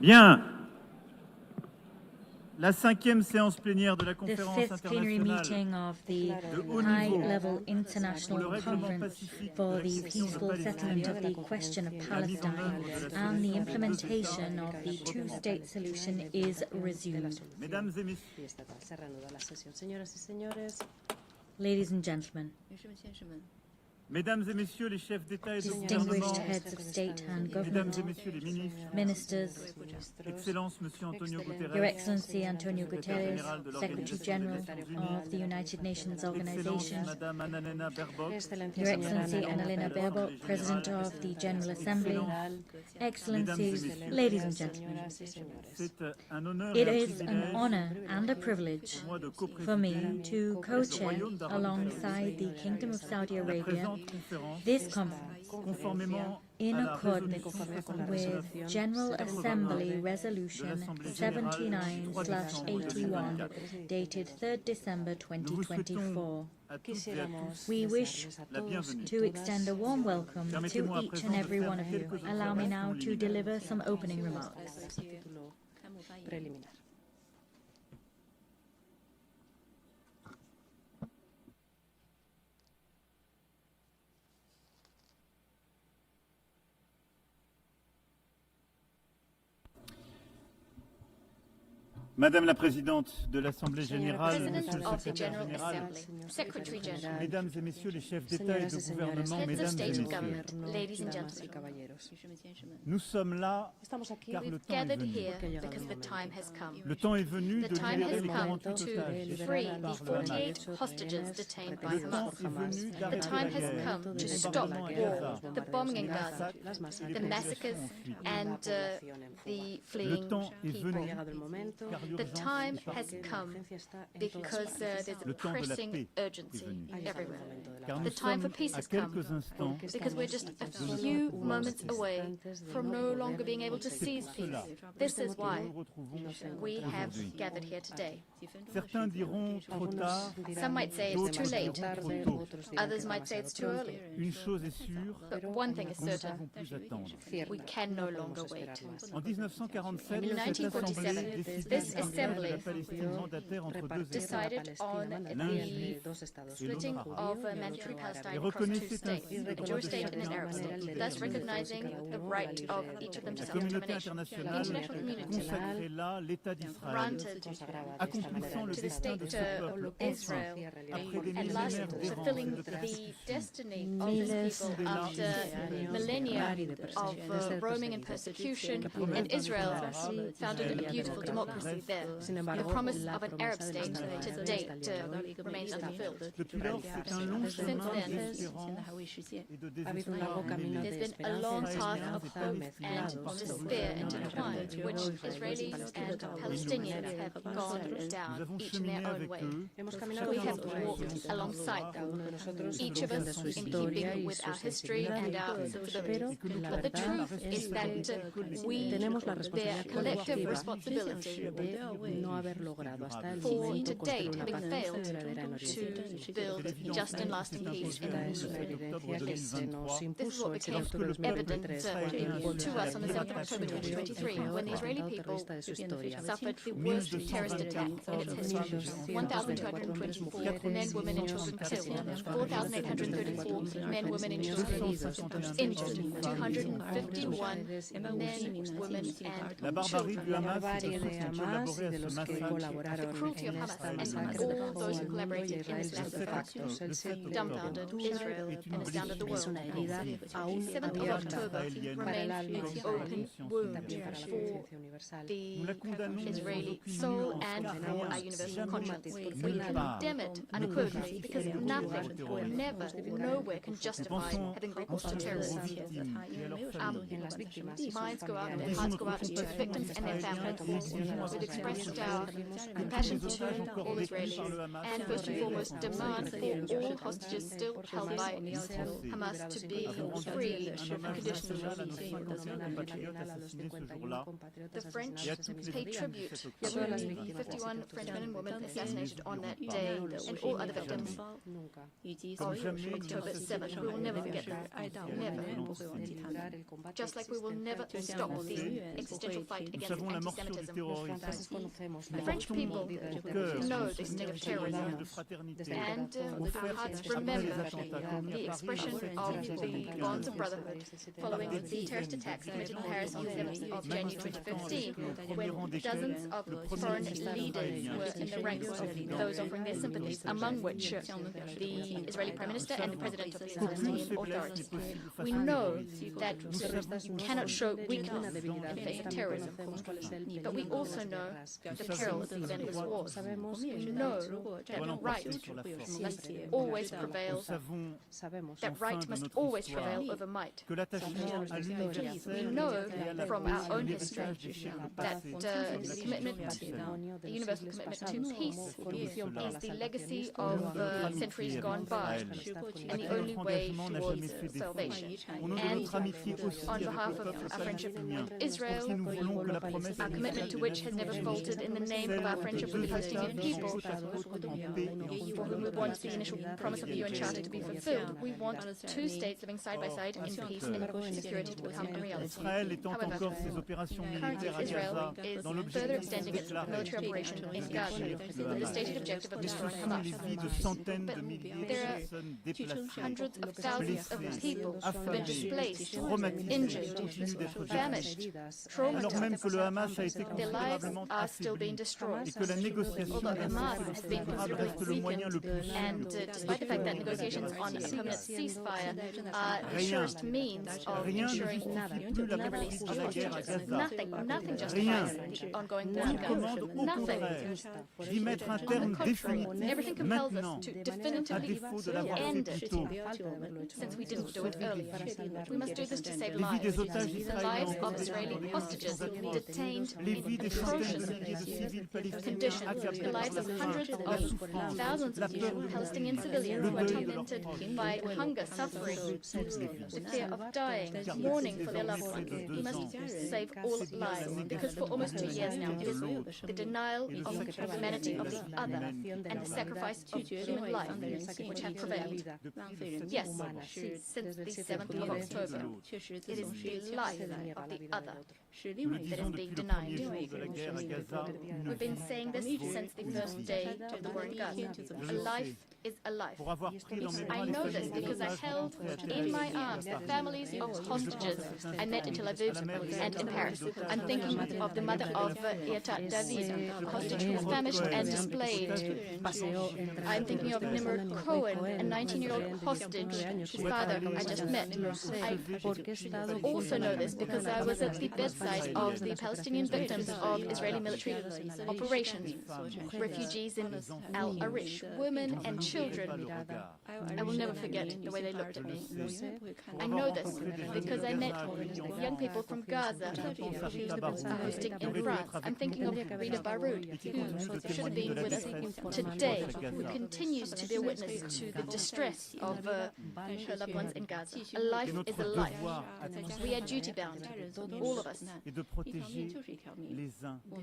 Bien. La 5e séance plénière de la The conférence fifth plenary meeting internationale of the de haut niveau high-level pour le international règlement conference pacifique for de la the question de peaceful settlement of the Palestine question of et la mise en Palestine œuvre de la and the solution des deux implementation États of the two-state solution is resumed. Mesdames et messieurs, Ladies and gentlemen, Mesdames et messieurs les chefs d'État et de distinguished gouvernement, heads of state and Mesdames government, et messieurs les ministres, ministers, Excellence Monsieur Antonio Your Guterres, Excellency Antonio Secrétaire Guterres, général de Secretary l'Organisation General des Nations of the Unies, United Nations Excellence Organization, Madame Annalena Baerbock, Your Excellency Annalena Baerbock, President of the General Assembly, Excellencies, ladies and gentlemen, c'est un honneur it et un is an privilège honor and a privilege pour moi de for me co-présider to co-chair alongside the Kingdom of Saudi la Arabia présente conférence this conference conformément in à la accordance résolution with General Assembly Resolution 79/81 dated 3rd December Nous vous souhaitons 2024. à toutes et à tous We wish la bienvenue. to extend a warm welcome to Permettez-moi à each présent and de every faire one of you. quelques Allow me now observations to deliver some opening remarks. Madame la Présidente de l'Assemblée Générale, Monsieur President le of the Secrétaire General Général, Assembly, Secretary General, Mesdames et Messieurs les chefs d'État et de gouvernement, heads of Mesdames et state and Messieurs, government, ladies and gentlemen, nous sommes là car le we've temps est gathered venu. here because the time has come. Le temps est venu The de time libérer has les come 48 to otages free the par le Hamas. 48 hostages detained by Le temps Hamas. est venu The d'arrêter time la has guerre, come les to stop bombardements à Gaza, war, the bombing in les Gaza, massacres et les the massacres populations en fuite. and the Le fleeing temps est people. venu car The l'urgence time est has partout. come because there's a Le temps de la paix pressing est urgency venu. everywhere. Car The nous time for sommes peace à has come quelques instants because we're just a few moments away from no longer being able to seize peace. This is que why nous nous retrouvons we have aujourd'hui. gathered here today. Certains diront trop tard, Some might say it's d'autres too late, diront trop tôt. others might say it's too early. Une chose est sûre, But one thing is nous ne certain, pouvons plus attendre. we can no longer wait. En 1947, In cette 1947, assemblée décidait this de assembly la Palestine mandataire entre deux États decided on the splitting of a mandatory et Palestine across two reconnaissait states, ainsi le a droit Jewish de state chacun and an Arab de state, l'autre thus État. recognizing the right of each of them to La communauté self-determination. The internationale international community consacrait là l'État d'Israël, granted accomplissant le to the destin de state ce peuple Israel après des at last millénaires d'errance et fulfilling de the persécution. destiny of this people after millennia of roaming and persecution, and Israel founded a beautiful democracy there. The promise of an Arab state to date remains unfulfilled. Depuis lors, c'est un long Since chemin then, d'espérance et de désespoir. there's been a long path of hope and despair intertwined, which Israelis and Palestinians have gone Nous down avons each in cheminé their own avec way. eux, We have walked alongside them, each of us in keeping with our history and our sensibilities. But the truth is that we bear a collective responsibility for, to date, having failed to build just and lasting peace in the region. This is what became evident to us on the 7th of October 2023, when the Israeli people suffered the worst terrorist attack in its history. 1,224 men, women and children killed, 4,834 men, women and children injured, 251 men, women la and barbarie du children. Hamas et de ceux qui ont collaboré à ce massacre The cruelty of Hamas and all those who collaborated in this massacre dumbfounded Israel and astounded the world. The 7th of October remains an open wound for the Israeli soul and for our universal conscience. We condemn it unequivocally because nothing, never, nowhere can justify having recourse to terrorism. Minds go out and hearts go out to both victims and their families. With expressed our compassion to all Israelis and first and foremost demand for all hostages still held by Hamas to be free unconditionally. The French paid tribute to the 51 French men and women assassinated on that day and all other victims of October 7th. We will never forget that. Never. Just like we will never stop the existential fight against anti-Semitism. The French people know the sting of terrorism, and our hearts remember the expression of the bonds of brotherhood following the terrorist attacks committed in Paris on the 7th of January 2015, when dozens of foreign leaders were in the ranks of those offering their sympathies, among which the Israeli Prime Minister and the President of the Palestinian Authority. We know that you cannot show weakness in the face of terrorism, but we also know the perils of endless wars. We know that right must always prevail, that right must always prevail over might. We know from our own history that the universal commitment to peace is the legacy of centuries gone by and the only way towards salvation. And on behalf of our friendship with Israel, our commitment to which has never faltered in the name of our friendship with the Palestinian people, for whom we want the initial promise of the UN Charter to be fulfilled, we want two states living side by side in peace and security to become a reality. However, currently Israel is further extending its military operation in Gaza with the stated objective of destroying Hamas. But there are hundreds of thousands of people who have been displaced, injured, famished, traumatized. Their lives are still being destroyed. Although Hamas has been considerably weakened, and despite the fact that negotiations on a permanent ceasefire are the surest means of ensuring the release of hostages, nothing justifies the ongoing war in Gaza. Nothing. On the contrary, everything compels us to definitively end it, since we didn't do it earlier. We must do this to save lives. The lives of Israeli hostages detained in atrocious conditions, the lives of hundreds of thousands of Palestinian civilians who are tormented by hunger, suffering, the fear of dying, mourning for their loved ones. We must save all lives, because for almost 2 years now, it is the denial of the humanity of the other and the sacrifice of human life which have prevailed. Yes, since the 7th of October, it is the life of the other that is being denied. We've been saying this since the first day of the war in Gaza. A life is a life. I know this because I held in my arms the families of hostages I met in Tel Aviv and in Paris. I'm thinking of the mother of Eatat David, a hostage who was famished and displayed. I'm thinking of Nimrod Cohen, a 19-year-old hostage whose father I just met. I also know this because I was at the bedside of the Palestinian victims of Israeli military operations, refugees in Al Arish, women and children. I will never forget the way they looked at me. I know this because I met young people from Gaza who are hosting in France. I'm thinking of Rita Baroud, who should have been with us today, who continues to be a witness to the distress of her loved ones in Gaza. A life is a life. We are duty-bound, all of us,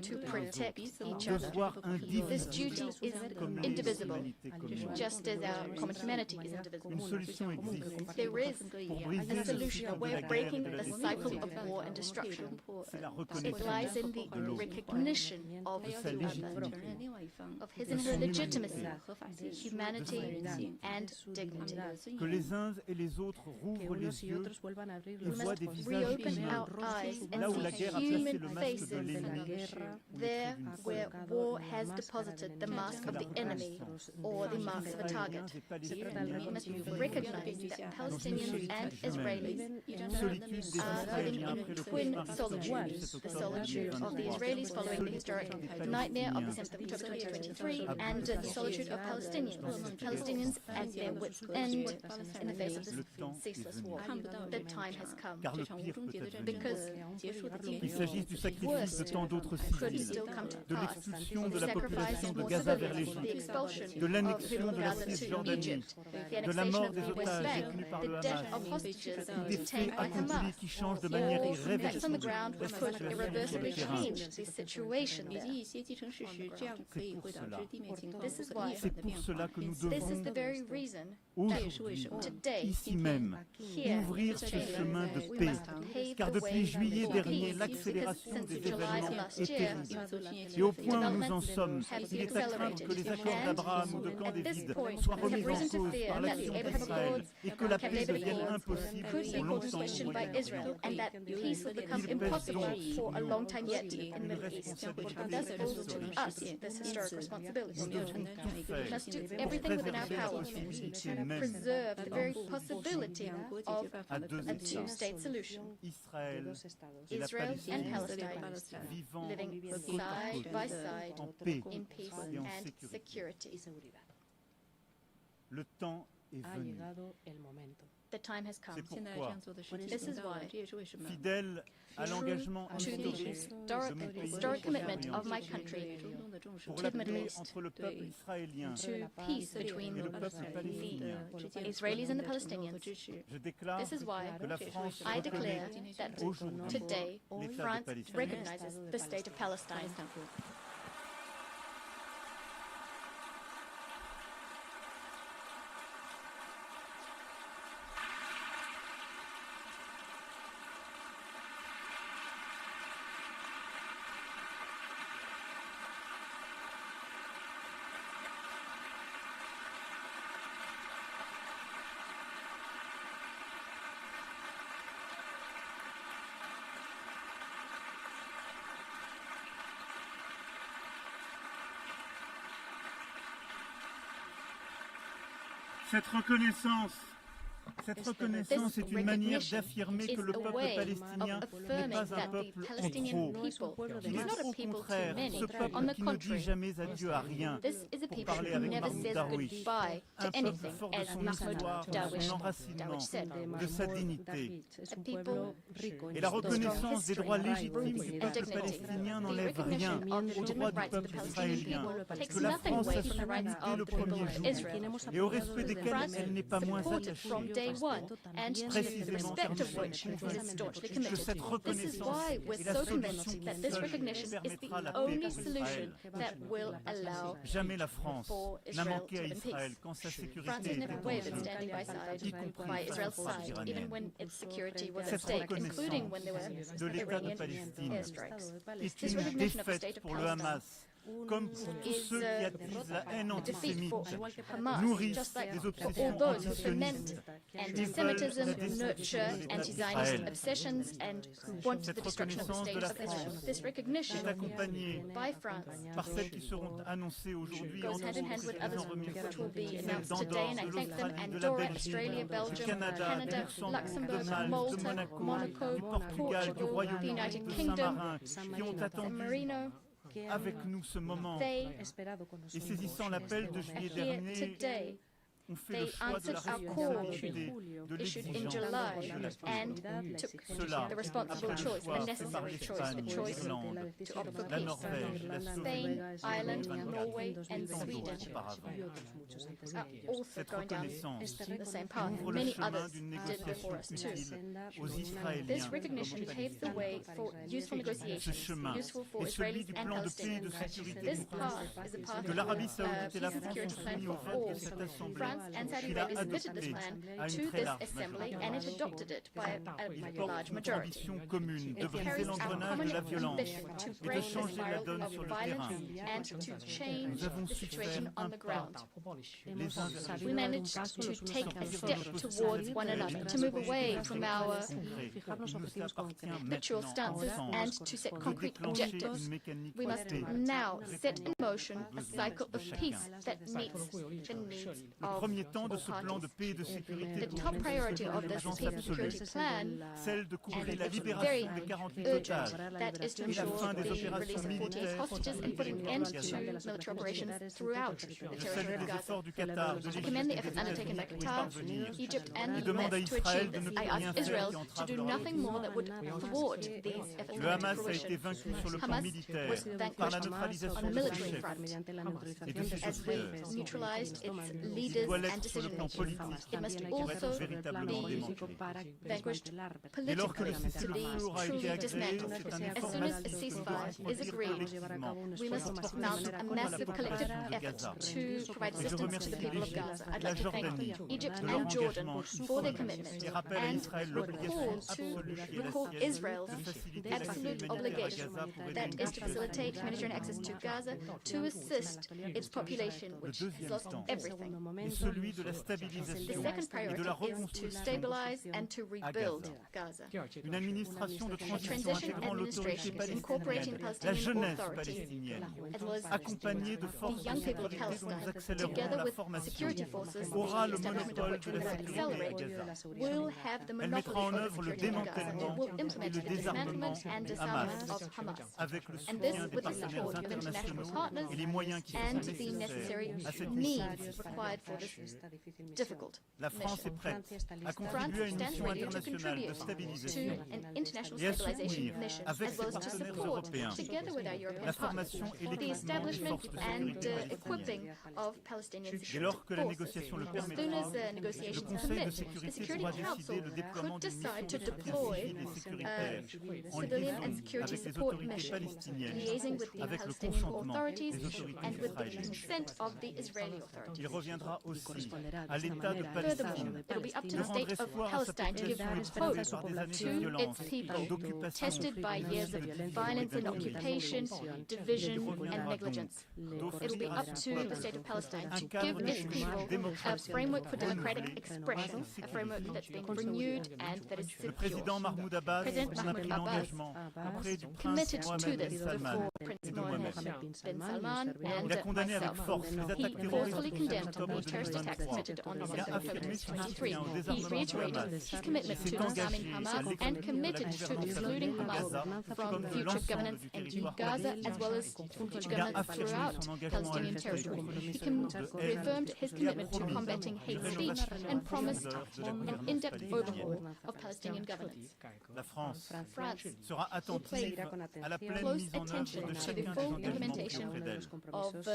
to protect each other. This duty is indivisible, just as our common humanity is indivisible. There is a solution, a way of breaking the cycle of war and destruction. It lies in the recognition of the other, of his and her legitimacy, humanity, and dignity. We must reopen our eyes and see human faces there where war has deposited the mask of the enemy or the marks of a target. We must recognize that Palestinians and Israelis are living in twin solitude. The solitude of the Israelis following the historic nightmare of the 7th of October 2023 and the solitude of Palestinians at their wits' end in the face of this ceaseless war. The time has come because qu'il s'agisse du sacrifice de tant d'autres civils, de l'expulsion de la population de Gaza vers l'Égypte, de l'annexion de la Cisjordanie, de la mort des otages détenus par le Hamas, ou des faits accomplis qui changent de manière irréversible la situation sur le terrain. C'est pour cela que nous devons aujourd'hui, ici même, ouvrir ce chemin de paix, car depuis juillet dernier, l'accélération des événements est terrible. Et au point où nous en sommes, il est à craindre que les accords d'Abraham ou de Camp David soient remis en cause par l'action d'Israël et que la paix devienne impossible pour longtemps au Moyen-Orient. Il pèse donc sur nous une responsabilité historique. Nous devons tout faire pour préserver la possibilité même à deux États, Israël et la Palestine, vivant côte à côte, en paix et en sécurité. Le temps est venu. The time has come. C'est pourquoi, This is why, fidèle à l'engagement to the historic commitment of my country pour to la the Middle paix East, entre le peuple israélien to peace between et le peuple palestinien, the Israelis and the Palestinians. je déclare This is why que la France I declare reconnaît that aujourd'hui today l'État de France Palestine. recognizes the state of Palestine. Cette reconnaissance est une manière d'affirmer que le peuple palestinien n'est pas un peuple en trop, qu'il est au contraire ce peuple qui ne dit jamais adieu à rien, pour parler avec Mahmoud Darwish, un peuple fort de son histoire, de son enracinement, de sa dignité. Et la reconnaissance des droits légitimes du peuple palestinien n'enlève rien aux droits du peuple israélien, que la France a soutenus dès le premier jour, et au respect desquels elle n'est pas moins attachée. And précisément car nous sommes is convaincus staunchly que committed. cette This is why we're reconnaissance est la so solution convinced qui that this seule recognition is permettra la the paix only pour solution Israël. that will allow Jamais la France for n'a Israel manqué à to live in Israël peace. quand sa sécurité France has était never en wavered jeu, standing by y side compris by face Israel's aux frappes side, even iraniennes. when its security was at Cette stake, including when there were reconnaissance de l'État de Iranian Palestine airstrikes. est This une recognition of the state défaite of pour le Palestine Hamas, comme pour tous is ceux qui attisent la haine a defeat antisémite, for Hamas, nourrissent just like des for all obsessions those who foment antisionistes anti-Semitism, la destruction nurture de l'État anti-Zionist d'Israël. obsessions, and who want Cette the destruction of the state reconnaissance of de la Israel. France This recognition est accompagnée by France par celles qui seront annoncées aujourd'hui, goes entre hand in hand autres, with et je les others en remercie, which will be celles announced today, and I d'Andorre, de thank them. l'Australie, de la Andorra, Belgique, Australia, du Belgium, Canada, du Canada, Luxembourg, Luxembourg, de Malte, Malta, de Monaco, Monaco, du Portugal, du Portugal, the Royaume-Uni, United de Kingdom, Saint-Marin, qui ont San attendu Marino. avec nous ce moment. They Et saisissant l'appel de juillet are here dernier, today. ont fait They le choix de la answered our call responsabilité, de issued in l'exigence July et de la paix. and took Cela, the responsible après le choice, choix the fait par necessary choice, l'Espagne, the choice l'Irlande, to opt for la peace. Norvège, la Spain, Slovénie, Ireland, le Norway, and tant Sweden d'autres auparavant. are also Cette going down reconnaissance the same path. ouvre le Many chemin others d'une did négociation before us too. utile aux Israéliens This comme recognition aux paves the Palestiniens. way for useful Ce negotiations, chemin useful for est celui Israelis du and plan de paix et de Palestinians. sécurité This pour tous, path is a path que l'Arabie of saoudite et la peace and France ont security plan soumis au for vote all. de cette Assemblée, France and Saudi qu'il a Arabia submitted adopté this plan à une to très this large assembly majorité. and it adopted it by Il a porte large une majority. ambition commune de It briser carries our l'engrenage common de la violence ambition to et de break the changer la spiral donne of sur le violence terrain. and to change Nous avons the su situation faire on un the pas ground. les uns vers les We autres. managed to take a step towards one another, to move away from our habitual stances and to set concrete objectives. We must now set in motion a cycle of peace that meets the needs of premier temps de ce plan de paix et de sécurité The top priority of this peace and security plan, celle de couvrir la and libération very des 48 urgent, otages that is to et la ensure fin des the opérations release of 48 militaires hostages and put an end to military operations throughout the Je territory salue of les Gaza. efforts du Qatar, de I l'Égypte commend the et efforts des undertaken by États-Unis pour y Qatar, parvenir. Egypt, and Et the demande à West to Israël achieve de ne this. I plus rien ask faire Israel qui to entrave do leur nothing réussite. more that would thwart these efforts Le Hamas to a été fruition. vaincu sur le plan Hamas militaire was par la vanquished neutralisation on the de ses military chefs front et de ses as serviteurs. we neutralized its Il leaders doit and l'être sur le plan decision-making. politique It must pour être also véritablement be démantelé. vanquished Et lorsque le politically to cessez-le-feu aura be été truly agréé, dismantled. c'est un As effort soon as a massif que nous ceasefire devons is produire agreed, collectivement we pour must porter mount a secours à la massive collective population de effort Gaza. to provide Et je assistance to the remercie people of l'Égypte, Gaza. I'd la like to thank Jordanie Egypt de leur and Jordan engagement for their ici commitment et rappelle à and Israël l'obligation recall absolue qui est la recall sienne Israel's de faciliter l'accès absolute humanitaire à obligation Gaza pour aider that une is to population facilitate humanitarian access to Gaza to assist its population, which has lost everything. et celui de la The stabilisation second et de priority la is to reconstruction stabilize and to rebuild Gaza. Une administration de A transition transition intégrant l'autorité administration incorporating palestinienne, la Palestinian jeunesse Authority, palestinienne, as well as accompagnée de forces the young people of de sécurité dont nous Palestine, accélérons together la with formation, security forces, aura the le establishment of monopole which de we la will sécurité à accelerate, Gaza. will have the Elle mettra en monopoly of œuvre le security in Gaza. démantèlement It will et implement le the désarmement dismantlement and du disarmament Hamas, of Hamas. avec le And this soutien des with the partenaires support of international internationaux partners et les moyens qui and sont the nécessaires necessary à cette means mission. required for this difficult La France est mission. prête à France contribuer à une stands mission ready to internationale de contribute stabilisation to an international et à stabilization soutenir mission, avec as ses well as to partenaires support, européens together with our European la partners, formation et the l'équipement des establishment forces de and sécurité equipping palestiniennes. of Palestinian Dès security lors que la forces. négociation le As permettra, soon as le negotiations Conseil de permit, the sécurité Security pourra Council décider le déploiement could d'une mission decide to de soutien deploy civil et sécuritaire en civilian and liaison security avec les support autorités mission, palestiniennes, liaising with the avec le Palestinian consentement authorities des autorités and with the israéliennes. consent of the Israeli authorities. Il reviendra aussi à l'État de Furthermore, Palestine it will be up to de the rendre state of espoir à sa Palestine to give population hope éprouvée par des années de to violence, its people, d'occupation, tested by years of violence and occupation, division and negligence. It will be up to the state of Palestine to give its people a framework for democratic expression, a framework that's been renewed and that is Le secure. président Mahmoud Abbas President a Mahmoud pris Abbas l'engagement auprès du prince committed to Mohammed this bin Salman before et Prince de Mohammed moi-même. bin Salman Il a and condamné avec myself. force les He attaques terroristes forcefully du 7 condemned octobre the terrorist attacks 2023. committed on Il a December affirmé son 2023. soutien au He désarmement du reiterated Hamas. his commitment Il to s'est disarming engagé Hamas à and l'exclusion committed de la to gouvernance excluding de Hamas Gaza, from comme de future l'ensemble governance du in territoire Gaza palestinien. as well as future Il a governance affirmé throughout son engagement à Palestinian lutter territory. contre les He discours de haine. reaffirmed his commitment to combating hate speech and promised an in-depth overhaul of Palestinian governance. La France France sera attentive à la pleine close mise en œuvre attention de to the chacun des full engagements pris implementation auprès d'elle. of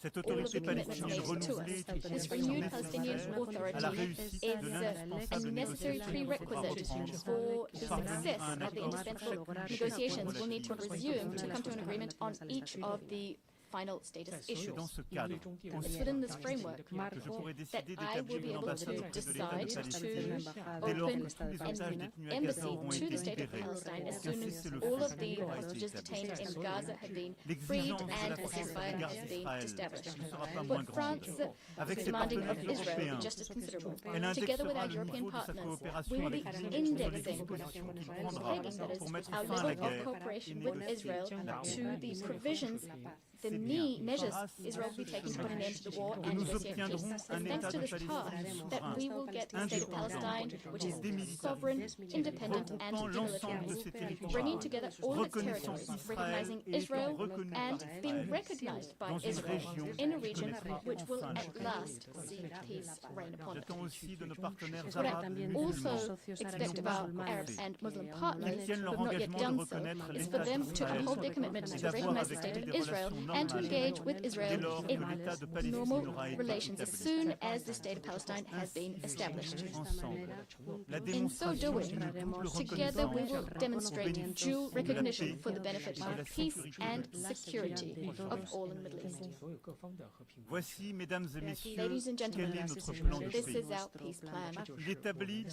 Cette all of autorité the commitments palestinienne made to renouvelée us. est une This condition renewed Palestinian nécessaire à la authority réussite is de a l'indispensable necessary négociation prerequisite for the success of the indispensable negotiations we'll need to resume to come to an agreement on each of the final status C'est issues. dans ce cadre It's within this framework que je pourrais that décider I will d'établir be une able ambassade to auprès de l'État decide de Palestine to dès lors open que tous les otages détenus à an Gaza embassy auront to été the state of libérés Palestine as et qu'un soon as cessez-le-feu all of the aura été hostages établi. detained in Gaza have been freed L'exigence de and la a France ceasefire égard has been d'Israël established. ne sera pas moins But grande. France Avec is ses demanding of partenaires Israel européens, just as considerable. elle Together with indexera our le European niveau de sa partners, coopération we will avec be l'Israël sur les indexing dispositions qu'il and prendra pegging, that pour is, mettre our fin à la level of guerre cooperation et with négocier Israel la to paix. the provisions, the C'est bien. measures Grâce Israel will be taking to put an end to the war que and nous negotiate peace. obtiendrons It's un thanks État to de this Palestine path that souverain, we will get a state of Palestine which is démilitarisé, sovereign, independent, and regroupant l'ensemble de demilitarized, ces territoires, bringing together all its reconnaissant territories, Israël recognizing et étant Israel reconnu par and being Israël recognized by dans une Israel région in a qui region connaîtra which will enfin la at paix. last see peace reign upon it. J'attends aussi de nos partenaires What arabes et I musulmans also expect of our Arab and Muslim partners qu'ils tiennent who leur have not yet engagement de done so reconnaître is for l'État them to d'Israël uphold their commitment et to d'avoir recognize the avec state lui of des Israel relations and to normales engage with dès Israel lors que in l'État de Palestine normal aura été relations as établi. soon as the state of Palestine has been established. Ensemble, la In so démonstration doing, d'une double together we will reconnaissance demonstrate bénéfice due de la recognition paix for the benefit et de la of peace sécurité and au security of all in the Middle East. Voici, mesdames et messieurs, Ladies and quel gentlemen, est notre plan de this paix. is our peace plan. Il établit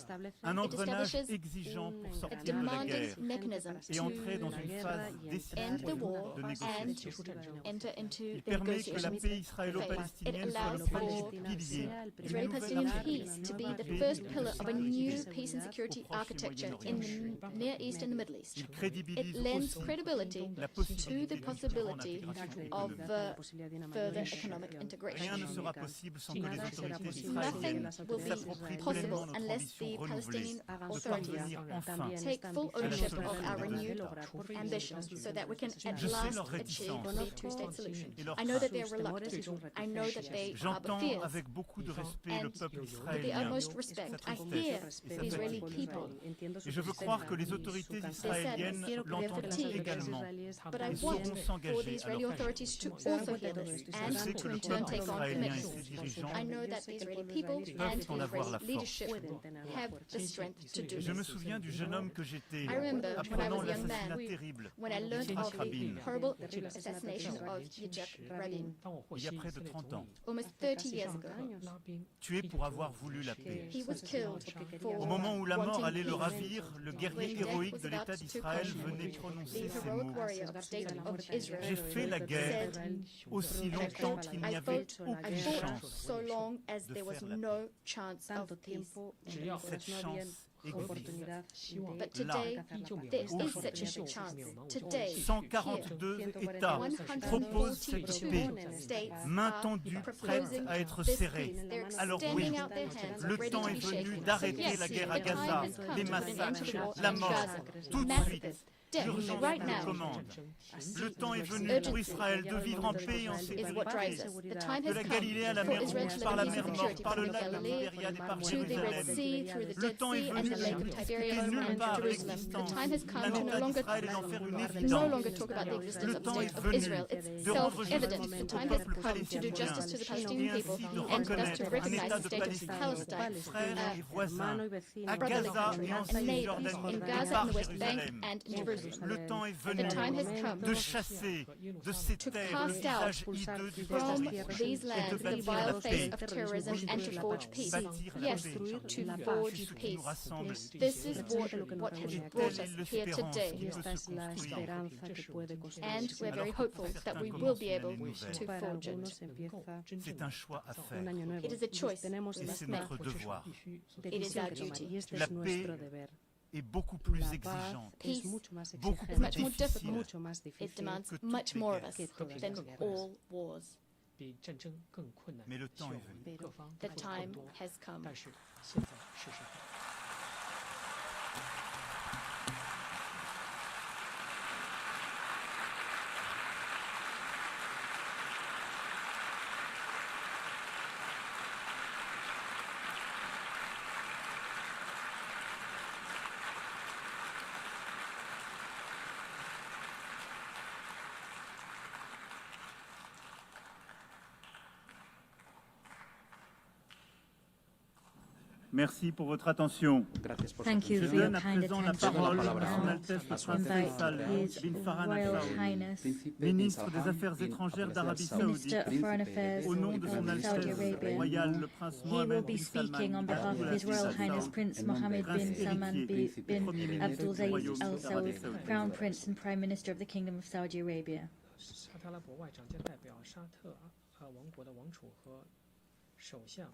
un engrenage establishes exigeant pour A sortir de la demanding guerre mechanism et entrer dans une to phase end décisive the war de and négociation. enter enter into Il the permet que la negotiations paix phase. israélo-palestinienne It soit le allows for premier pilier Israeli-Palestinian peace to be the first pillar of a new peace and security architecture in the Near East and the Middle East. Il It crédibilise lends aussi credibility la to possibilité the d'une plus grande possibility intégration of économique. further economic integration. Rien ne sera possible sans que les autorités Nothing israéliennes will be s'approprient possible pleinement notre unless ambition the renouvelée Palestinian de authorities parvenir enfin take full à la ownership of solution our des deux renewed États. ambitions so that we can at Je sais last leur achieve réticence the two-state solution. et leur I know that crainte. they are reluctant. I know that they harbor J'entends fears. avec beaucoup de respect le And peuple with the israélien, utmost sa respect, I tristesse hear et the sa Israeli fatigue. people. Et je veux croire que les autorités israéliennes l'entendront fatigue. également But I et want sauront for the s'engager à Israeli leur authorities to suite. also hear this Je and sais que to le in turn peuple take on israélien et commitments. ses dirigeants I know that the Israeli people and peuvent en the avoir la Israeli force. leadership have the strength to do Je me this. souviens du jeune homme que j'étais I remember when I apprenant was a young l'assassinat man, terrible when I de learned Yitzhak of the Rabin horrible assassination of Yitzhak Rabin il y a près de 30 ans, almost 30 years ago. tué pour avoir voulu la paix. He was killed for Au moment où la mort wanting allait le peace. ravir, le guerrier When death héroïque was de about l'État to d'Israël come, venait the prononcer ces heroic mots. warrior of the state of Israel J'ai fait la guerre said, aussi longtemps qu'il n'y I avait fought aucune chance. so long as there was faire la no chance of peace. Cette chance existe. But today, there is Aujourd'hui. such a chance. Today, 142 here, États proposent cette 142 paix, states main are tendue, prête proposing à être this serrée. peace. They're Alors extending oui, out their hands, le ready temps to est be venu shaken. d'arrêter Yes, la guerre à the time Gaza, has come les to put an end to the massacres, war la in mort, Gaza. tout de Massacres, suite. death, L'urgence right nous now. commande. Le temps est venu pour Israël de vivre en paix et en Is what drives sécurité. us. The time De has la come Galilée à la for mer Israel Rouge, to par live la in mer Morte, security par from le the lac de Galilee Tibériade et par to the Red Jérusalem. Sea, through the Le Dead temps est Sea and venu the Lake of de Tiberias discuter nulle and part Jerusalem. l'existence The time has come d'un to no État longer d'Israël et d'en faire une no évidence. longer talk about the existence Le of the temps state est of venu Israel. It's de rendre self-evident. justice The au time has peuple come to do palestinien justice to the et Palestinian people ainsi de and thus to reconnaître un recognize État the de state of Palestine, Palestine, frère et voisin, à brotherly Gaza country, et en a neighbor Cisjordanie in et Gaza par and the West Bank Jérusalem. and in Jerusalem. Le temps est The venu time has come de chasser de ces to terres le cast out visage hideux du from terrorisme these et de lands the bâtir vile la face paix. of terrorism and to forge peace. Bâtir la Yes, paix. to C'est forge ce qui peace. nous rassemble This is ici. what has Et brought telle est us here l'espérance today. qui peut se construire. And we're very hopeful that we will be able to forge it. C'est un choix à faire It is a choice we et must c'est make. notre devoir. It is our duty. La paix est beaucoup plus exigeante, Peace beaucoup is plus much more difficile. difficult. It demands que toutes much les more of guerres. us than all wars. Mais le temps est venu. The time has come. Merci pour votre attention. Thank you Je for your donne à kind présent la attention. parole à Now Son Altesse le Prince invite Faisal His bin Farhan Royal Al Saoud, Highness, ministre des Affaires étrangères d'Arabie Minister Saoudite, of Foreign Affairs au nom de of Son Saudi Altesse Arabia. royale le Prince He will Mohammed be bin speaking on Salman behalf of His Royal Highness Prince Mohammed bin Salman bin Abdulaziz Al Saud, Crown Prince and Prime Minister of the Kingdom of Saudi Arabia. 沙特阿拉伯外长将代表沙特王国的王储和首相